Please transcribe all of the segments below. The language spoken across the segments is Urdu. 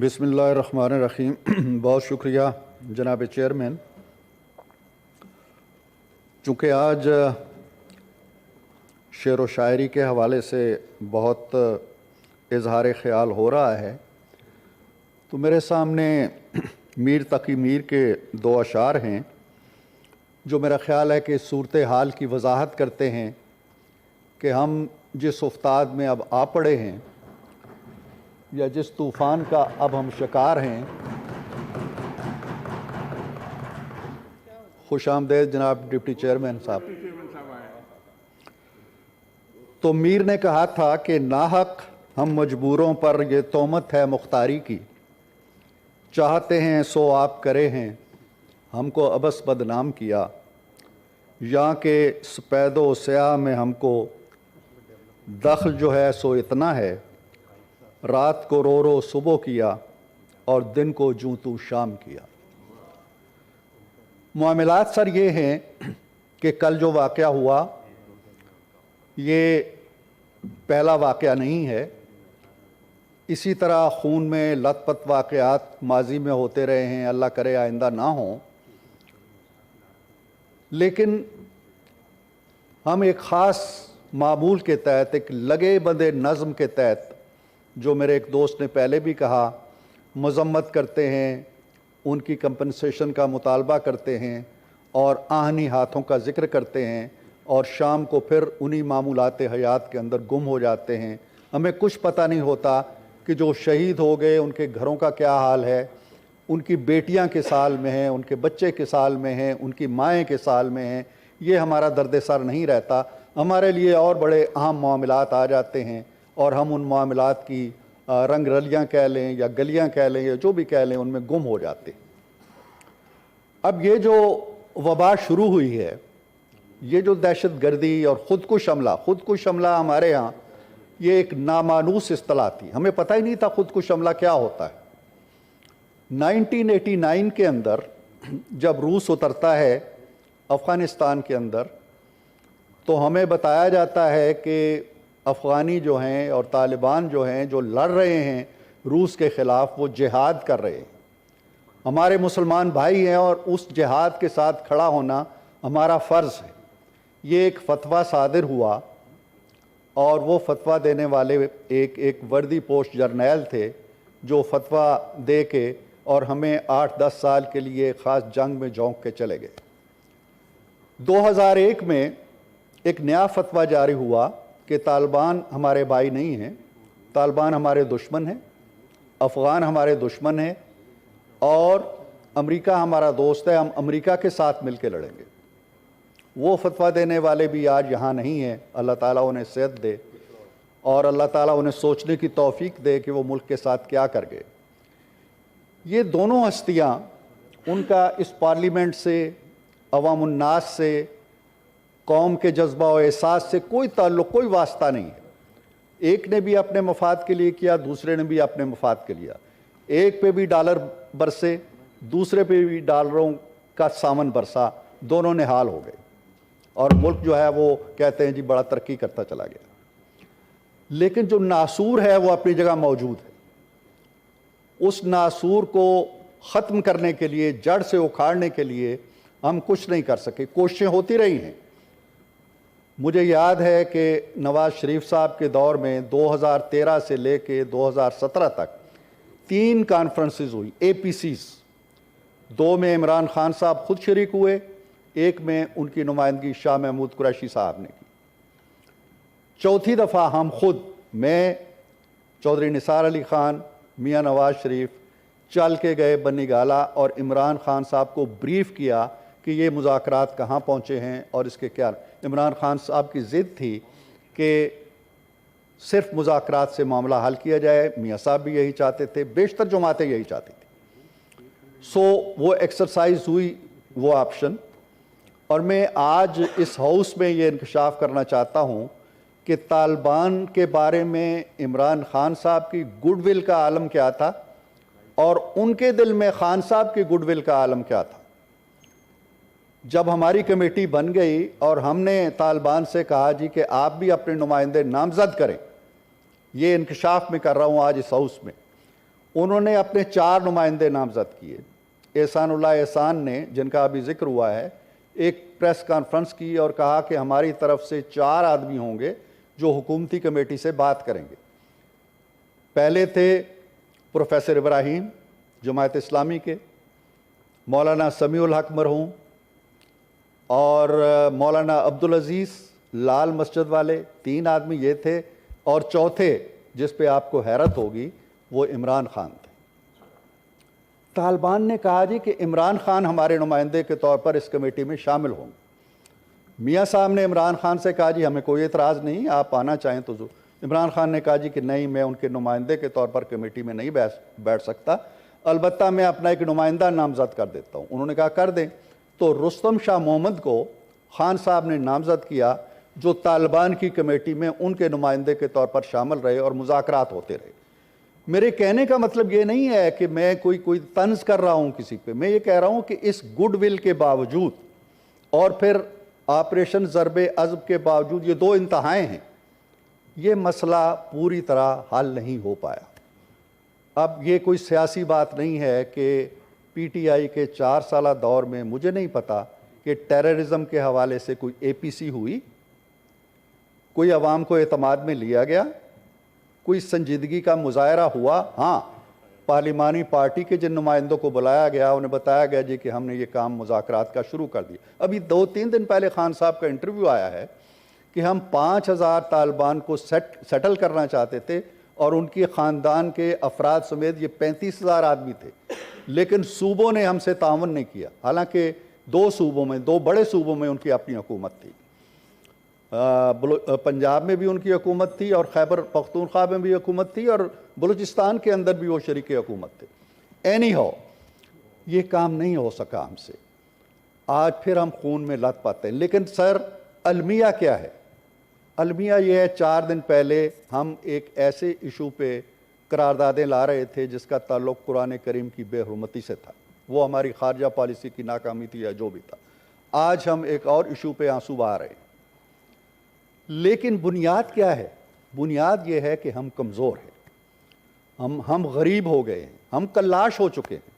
بسم اللہ الرحمن الرحیم۔ بہت شکریہ جناب چیئرمین۔ چونکہ آج شعر و شاعری کے حوالے سے بہت اظہار خیال ہو رہا ہے، تو میرے سامنے میر تقی میر کے دو اشعار ہیں جو میرا خیال ہے کہ صورتحال کی وضاحت کرتے ہیں کہ ہم جس افتاد میں اب آ پڑے ہیں یا جس طوفان کا اب ہم شکار ہیں۔ خوش آمدید جناب ڈپٹی چیئرمین صاحب۔ تو میر نے کہا تھا کہ ناحق ہم مجبوروں پر یہ تہمت ہے مختاری کی، چاہتے ہیں سو آپ کرے ہیں ہم کو ابس بدنام کیا، یہاں کے سپید و سیاہ میں ہم کو دخل جو ہے سو اتنا ہے، رات کو رو رو صبح کیا اور دن کو جوں تو شام کیا۔ معاملات سر یہ ہیں کہ کل جو واقعہ ہوا یہ پہلا واقعہ نہیں ہے، اسی طرح خون میں لت پت واقعات ماضی میں ہوتے رہے ہیں، اللہ کرے آئندہ نہ ہوں، لیکن ہم ایک خاص معمول کے تحت، ایک لگے بندے نظم کے تحت، جو میرے ایک دوست نے پہلے بھی کہا، مذمت کرتے ہیں، ان کی کمپنسیشن کا مطالبہ کرتے ہیں اور آہنی ہاتھوں کا ذکر کرتے ہیں، اور شام کو پھر انہی معمولات حیات کے اندر گم ہو جاتے ہیں۔ ہمیں کچھ پتہ نہیں ہوتا کہ جو شہید ہو گئے ان کے گھروں کا کیا حال ہے، ان کی بیٹیاں کس حال میں ہیں، ان کے بچے کس حال میں ہیں، ان کی مائیں کس حال میں ہیں، یہ ہمارا درد سر نہیں رہتا۔ ہمارے لیے اور بڑے اہم معاملات آ جاتے ہیں اور ہم ان معاملات کی رنگ رلیاں کہہ لیں یا گلیاں کہہ لیں یا جو بھی کہہ لیں، ان میں گم ہو جاتے ہیں۔ اب یہ جو وبا شروع ہوئی ہے، یہ جو دہشت گردی اور خود کش حملہ ہمارے ہاں یہ ایک نامانوس اصطلاح تھی، ہمیں پتہ ہی نہیں تھا خود کش حملہ کیا ہوتا ہے۔ 1989 کے اندر جب روس اترتا ہے افغانستان کے اندر، تو ہمیں بتایا جاتا ہے کہ افغانی جو ہیں اور طالبان جو ہیں جو لڑ رہے ہیں روس کے خلاف، وہ جہاد کر رہے ہیں، ہمارے مسلمان بھائی ہیں اور اس جہاد کے ساتھ کھڑا ہونا ہمارا فرض ہے۔ یہ ایک فتویٰ صادر ہوا اور وہ فتویٰ دینے والے ایک وردی پوش جرنیل تھے جو فتویٰ دے کے اور ہمیں 8-10 سال کے لیے خاص جنگ میں جھونک کے چلے گئے۔ 2001 میں ایک نیا فتویٰ جاری ہوا کہ طالبان ہمارے بھائی نہیں ہیں، طالبان ہمارے دشمن ہیں، افغان ہمارے دشمن ہیں اور امریکہ ہمارا دوست ہے، ہم امریکہ کے ساتھ مل کے لڑیں گے۔ وہ فتویٰ دینے والے بھی آج یہاں نہیں ہیں، اللہ تعالیٰ انہیں صحت دے اور اللہ تعالیٰ انہیں سوچنے کی توفیق دے کہ وہ ملک کے ساتھ کیا کر گئے۔ یہ دونوں ہستیاں، ان کا اس پارلیمنٹ سے، عوام الناس سے، قوم کے جذبہ و احساس سے کوئی تعلق، کوئی واسطہ نہیں ہے۔ ایک نے بھی اپنے مفاد کے لیے کیا، دوسرے نے بھی اپنے مفاد کے لیا، ایک پہ بھی ڈالر برسے، دوسرے پہ بھی ڈالروں کا سامن برسا، دونوں نے حال ہو گئے اور ملک جو ہے وہ کہتے ہیں جی بڑا ترقی کرتا چلا گیا۔ لیکن جو ناسور ہے وہ اپنی جگہ موجود ہے، اس ناسور کو ختم کرنے کے لیے، جڑ سے اکھاڑنے کے لیے ہم کچھ نہیں کر سکے، کوششیں ہوتی رہی ہیں۔ مجھے یاد ہے کہ نواز شریف صاحب کے دور میں 2013 سے لے کے 2017 تک 3 کانفرنسز ہوئی، APCs، 2 میں عمران خان صاحب خود شریک ہوئے، ایک میں ان کی نمائندگی شاہ محمود قریشی صاحب نے کی۔ چوتھی دفعہ ہم خود، میں، چودھری نثار علی خان، میاں نواز شریف چل کے گئے بنی گالہ اور عمران خان صاحب کو بریف کیا کہ یہ مذاکرات کہاں پہنچے ہیں اور اس کے کیا۔ عمران خان صاحب کی ضد تھی کہ صرف مذاکرات سے معاملہ حل کیا جائے، میاں صاحب بھی یہی چاہتے تھے، بیشتر جماعتیں یہی چاہتی تھی۔ سو وہ ایکسرسائز ہوئی، وہ آپشن، اور میں آج اس ہاؤس میں یہ انکشاف کرنا چاہتا ہوں کہ طالبان کے بارے میں عمران خان صاحب کی گڈ ول کا عالم کیا تھا اور ان کے دل میں خان صاحب کی گڈ ول کا عالم کیا تھا۔ جب ہماری کمیٹی بن گئی اور ہم نے طالبان سے کہا جی کہ آپ بھی اپنے نمائندے نامزد کریں، یہ انکشاف میں کر رہا ہوں آج اس ہاؤس میں، انہوں نے اپنے 4 نمائندے نامزد کیے. احسان اللہ احسان نے، جن کا ابھی ذکر ہوا ہے، ایک پریس کانفرنس کی اور کہا کہ ہماری طرف سے 4 آدمی ہوں گے جو حکومتی کمیٹی سے بات کریں گے. پہلے تھے پروفیسر ابراہیم جماعت اسلامی کے، مولانا سمیع الحق مرحوم، اور مولانا عبدالعزیز لال مسجد والے. 3 آدمی یہ تھے، اور چوتھے جس پہ آپ کو حیرت ہوگی وہ عمران خان تھے. طالبان نے کہا جی کہ عمران خان ہمارے نمائندے کے طور پر اس کمیٹی میں شامل ہوں گے. میاں صاحب نے عمران خان سے کہا جی ہمیں کوئی اعتراض نہیں، آپ آنا چاہیں تو عمران خان نے کہا جی کہ نہیں، میں ان کے نمائندے کے طور پر کمیٹی میں نہیں بیٹھ سکتا، البتہ میں اپنا ایک نمائندہ نامزد کر دیتا ہوں. انہوں نے کہا کر دیں. تو رستم شاہ محمد کو خان صاحب نے نامزد کیا، جو طالبان کی کمیٹی میں ان کے نمائندے کے طور پر شامل رہے اور مذاکرات ہوتے رہے. میرے کہنے کا مطلب یہ نہیں ہے کہ میں کوئی طنز کر رہا ہوں کسی پہ، میں یہ کہہ رہا ہوں کہ اس گڈ ول کے باوجود اور پھر آپریشن ضرب عضب کے باوجود، یہ 2 انتہائیں ہیں، یہ مسئلہ پوری طرح حل نہیں ہو پایا. اب یہ کوئی سیاسی بات نہیں ہے کہ پی ٹی آئی کے 4 سالہ دور میں مجھے نہیں پتا کہ ٹیررزم کے حوالے سے کوئی اے پی سی ہوئی، کوئی عوام کو اعتماد میں لیا گیا، کوئی سنجیدگی کا مظاہرہ ہوا. ہاں، پارلیمانی پارٹی کے جن نمائندوں کو بلایا گیا انہیں بتایا گیا جی کہ ہم نے یہ کام مذاکرات کا شروع کر دیا. ابھی 2-3 دن پہلے خان صاحب کا انٹرویو آیا ہے کہ ہم 5000 طالبان کو سیٹل کرنا چاہتے تھے، اور ان کی خاندان کے افراد سمیت یہ 35,000 آدمی تھے، لیکن صوبوں نے ہم سے تعاون نہیں کیا. حالانکہ 2 بڑے صوبوں میں ان کی اپنی حکومت تھی. پنجاب میں بھی ان کی حکومت تھی، اور خیبر پختونخوا میں بھی حکومت تھی، اور بلوچستان کے اندر بھی وہ شریک حکومت تھے. اینی ہاؤ یہ کام نہیں ہو سکا ہم سے. آج پھر ہم خون میں لت پاتے ہیں. لیکن سر المیہ کیا ہے؟ المیہ یہ ہے، 4 دن پہلے ہم ایک ایسے ایشو پہ قراردادیں لا رہے تھے جس کا تعلق قرآن کریم کی بے حرمتی سے تھا. وہ ہماری خارجہ پالیسی کی ناکامی تھی یا جو بھی تھا. آج ہم ایک اور ایشو پہ آنسو بہا رہے ہیں. لیکن بنیاد کیا ہے؟ بنیاد یہ ہے کہ ہم کمزور ہیں، ہم غریب ہو گئے ہیں، ہم کلاش ہو چکے ہیں.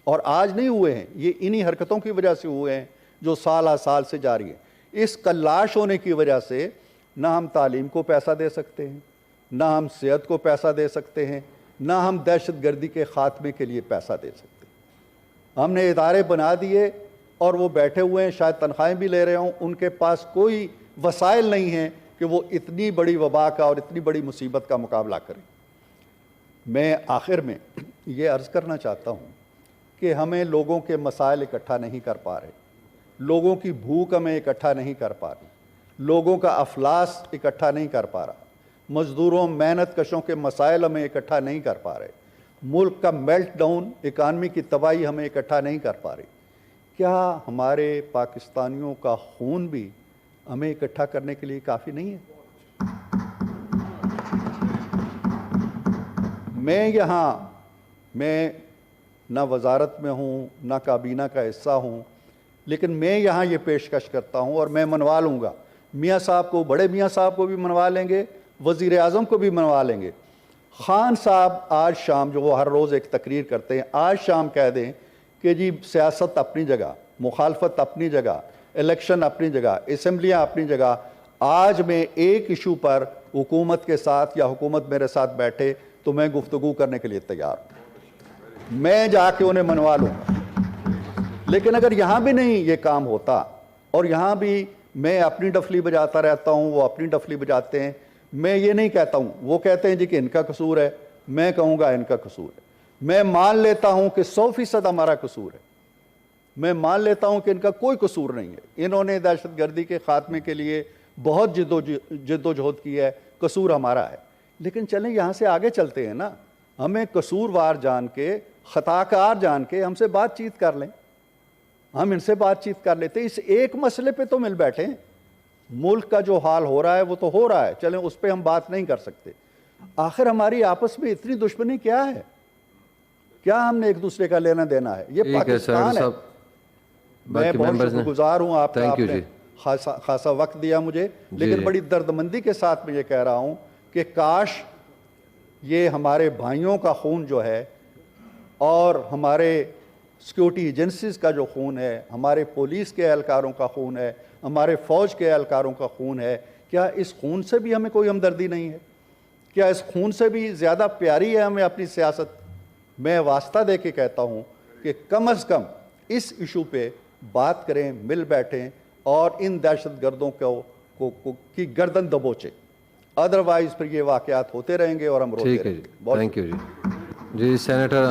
اور آج نہیں ہوئے ہیں، یہ انہی حرکتوں کی وجہ سے ہوئے ہیں جو سال سال سے جاری ہیں. اس کلاش ہونے کی وجہ سے نہ ہم تعلیم کو پیسہ دے سکتے ہیں، نہ ہم صحت کو پیسہ دے سکتے ہیں، نہ ہم دہشت گردی کے خاتمے کے لیے پیسہ دے سکتے ہیں. ہم نے ادارے بنا دیے اور وہ بیٹھے ہوئے ہیں، شاید تنخواہیں بھی لے رہے ہوں، ان کے پاس کوئی وسائل نہیں ہیں کہ وہ اتنی بڑی وبا کا اور اتنی بڑی مصیبت کا مقابلہ کریں. میں آخر میں یہ عرض کرنا چاہتا ہوں کہ ہمیں لوگوں کے مسائل اکٹھا نہیں کر پا رہے، لوگوں کی بھوک ہمیں اکٹھا نہیں کر پا رہی، لوگوں کا افلاس اکٹھا نہیں کر پا رہا، مزدوروں محنت کشوں کے مسائل ہمیں اکٹھا نہیں کر پا رہے، ملک کا میلٹ ڈاؤن، اکانومی کی تباہی ہمیں اکٹھا نہیں کر پا رہی. کیا ہمارے پاکستانیوں کا خون بھی ہمیں اکٹھا کرنے کے لیے کافی نہیں ہے؟ میں نہ وزارت میں ہوں، نہ کابینہ کا حصہ ہوں، لیکن میں یہاں یہ پیشکش کرتا ہوں اور میں منوا لوں گا. میاں صاحب کو، بڑے میاں صاحب کو بھی منوا لیں گے، وزیر اعظم کو بھی منوا لیں گے. خان صاحب آج شام، جو وہ ہر روز ایک تقریر کرتے ہیں، آج شام کہہ دیں کہ جی سیاست اپنی جگہ، مخالفت اپنی جگہ، الیکشن اپنی جگہ، اسمبلیاں اپنی جگہ. آج میں ایک ایشو پر حکومت کے ساتھ یا حکومت میرے ساتھ بیٹھے تو میں گفتگو کرنے کے لیے تیار ہوں، میں جا کے انہیں منوا لوں گا. لیکن اگر یہاں بھی نہیں یہ کام ہوتا اور یہاں بھی میں اپنی ڈفلی بجاتا رہتا ہوں، وہ اپنی ڈفلی بجاتے ہیں، میں یہ نہیں کہتا ہوں، وہ کہتے ہیں جی کہ ان کا قصور ہے، میں کہوں گا ان کا قصور ہے. میں مان لیتا ہوں کہ 100% ہمارا قصور ہے، میں مان لیتا ہوں کہ ان کا کوئی قصور نہیں ہے. انہوں نے دہشت گردی کے خاتمے کے لیے بہت جد و جہد کی ہے، قصور ہمارا ہے. لیکن چلیں یہاں سے آگے چلتے ہیں نا. ہمیں قصوروار جان کے، خطا کار جان کے ہم سے بات چیت کر لیں، ہم ان سے بات چیت کر لیتے. اس ایک مسئلے پہ تو مل بیٹھیں. ملک کا جو حال ہو رہا ہے وہ تو ہو رہا ہے، چلیں اس پہ ہم بات نہیں کر سکتے. آخر ہماری آپس میں اتنی دشمنی کیا ہے؟ کیا ہم نے ایک دوسرے کا لینا دینا ہے؟ یہ پاکستان ہے. میں بہت شکر گزار ہوں آپ کا، آپ نے خاصا وقت دیا مجھے، لیکن بڑی دردمندی کے ساتھ میں یہ کہہ رہا ہوں کہ کاش یہ ہمارے بھائیوں کا خون جو ہے اور ہمارے سیکورٹی ایجنسیز کا جو خون ہے، ہمارے پولیس کے اہلکاروں کا خون ہے، ہمارے فوج کے اہلکاروں کا خون ہے، کیا اس خون سے بھی ہمیں کوئی ہمدردی نہیں ہے؟ کیا اس خون سے بھی زیادہ پیاری ہے ہمیں اپنی سیاست؟ میں واسطہ دے کے کہتا ہوں کہ کم از کم اس ایشو پہ بات کریں، مل بیٹھیں اور ان دہشت گردوں کی گردن دبوچیں، ادروائز پھر یہ واقعات ہوتے رہیں گے اور ہم روتے ٹھیک ہے رہیں جی، گے۔ بہت تھینک یو جی۔ جی سینیٹر